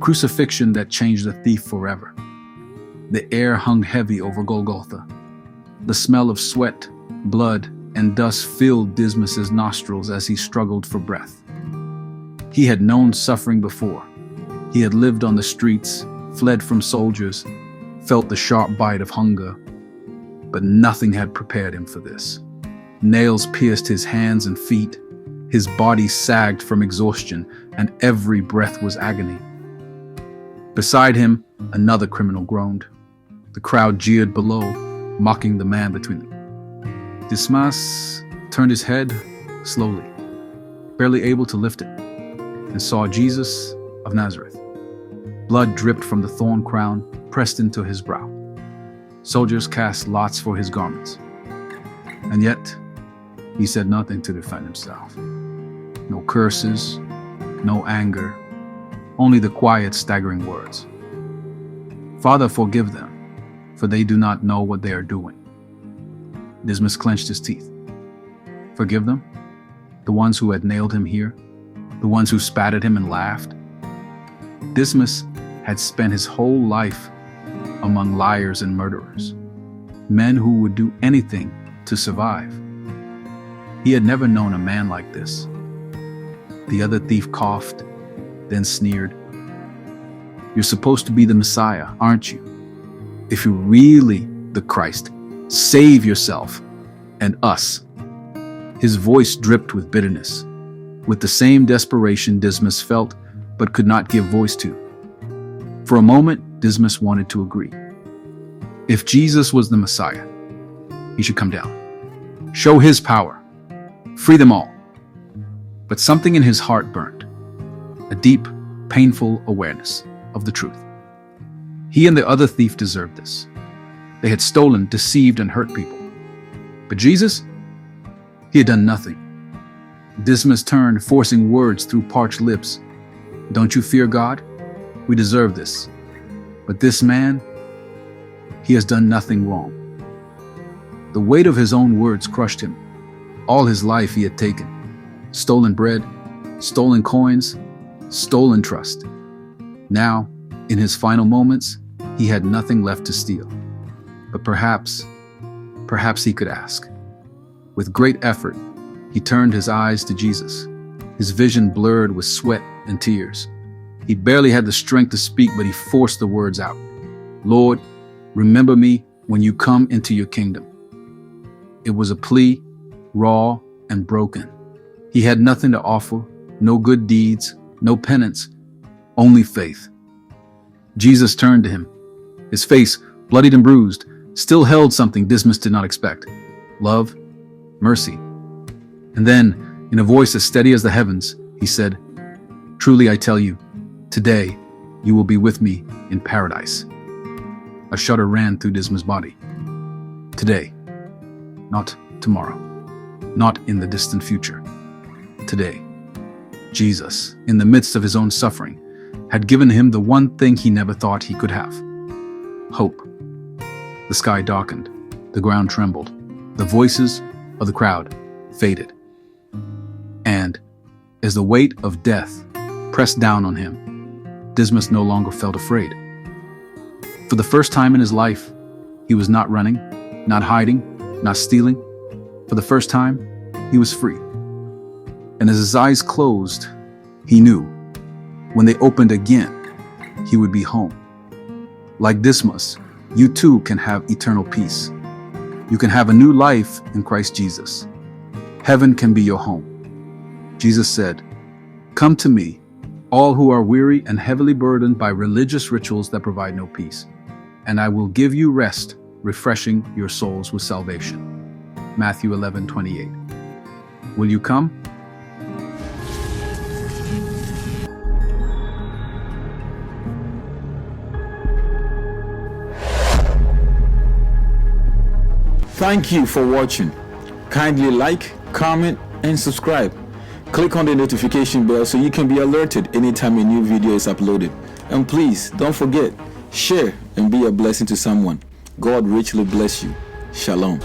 crucifixion that changed the thief forever. The air hung heavy over Golgotha. The smell of sweat, blood, and dust filled Dismas's nostrils as he struggled for breath. He had known suffering before. He had lived on the streets, fled from soldiers, felt the sharp bite of hunger, but nothing had prepared him for this. Nails pierced his hands and feet. His body sagged from exhaustion, and every breath was agony. Beside him, another criminal groaned. The crowd jeered below, mocking the man between them. Dismas turned his head slowly, barely able to lift it, and saw Jesus of Nazareth. Blood dripped from the thorn crown, pressed into his brow. Soldiers cast lots for his garments. And yet, he said nothing to defend himself. No curses, no anger, only the quiet, staggering words. "Father, forgive them, for they do not know what they are doing." Dismas clenched his teeth. Forgive them? The ones who had nailed him here? The ones who spat at him and laughed? Dismas had spent his whole life among liars and murderers, men who would do anything to survive. He had never known a man like this. The other thief coughed, then sneered. "You're supposed to be the Messiah, aren't you? If you're really the Christ, save yourself and us." His voice dripped with bitterness, with the same desperation Dismas felt but could not give voice to. For a moment, Dismas wanted to agree. If Jesus was the Messiah, he should come down, show his power, free them all. But something in his heart burned, a deep, painful awareness of the truth. He and the other thief deserved this. They had stolen, deceived, and hurt people. But Jesus? He had done nothing. Dismas turned, forcing words through parched lips. "Don't you fear God? We deserve this. But this man, he has done nothing wrong." The weight of his own words crushed him. All his life he had taken. Stolen bread, stolen coins, stolen trust. Now, in his final moments, he had nothing left to steal. But perhaps he could ask. With great effort, he turned his eyes to Jesus, his vision blurred with sweat and tears. He barely had the strength to speak, but he forced the words out. "Lord, remember me when you come into your kingdom." It was a plea, raw and broken. He had nothing to offer, no good deeds, no penance, only faith. Jesus turned to him. His face, bloodied and bruised, still held something Dismas did not expect: love, mercy. And then, in a voice as steady as the heavens, he said, "Truly I tell you, today you will be with me in paradise." A shudder ran through Dismas' body. Today, not tomorrow, not in the distant future. Today, Jesus, in the midst of his own suffering, had given him the one thing he never thought he could have: hope. The sky darkened, the ground trembled, the voices of the crowd faded. And as the weight of death pressed down on him, Dismas no longer felt afraid. For the first time in his life, he was not running, not hiding, not stealing. For the first time, he was free. And as his eyes closed, he knew when they opened again, he would be home. Like Dismas, you too can have eternal peace. You can have a new life in Christ Jesus. Heaven can be your home. Jesus said, "Come to me, all who are weary and heavily burdened by religious rituals that provide no peace, and I will give you rest, refreshing your souls with salvation." Matthew 11:28. Will you come? Thank you for watching. Kindly like, comment, and subscribe. Click on the notification bell so you can be alerted anytime a new video is uploaded. And please, don't forget, share and be a blessing to someone. God richly bless you. Shalom.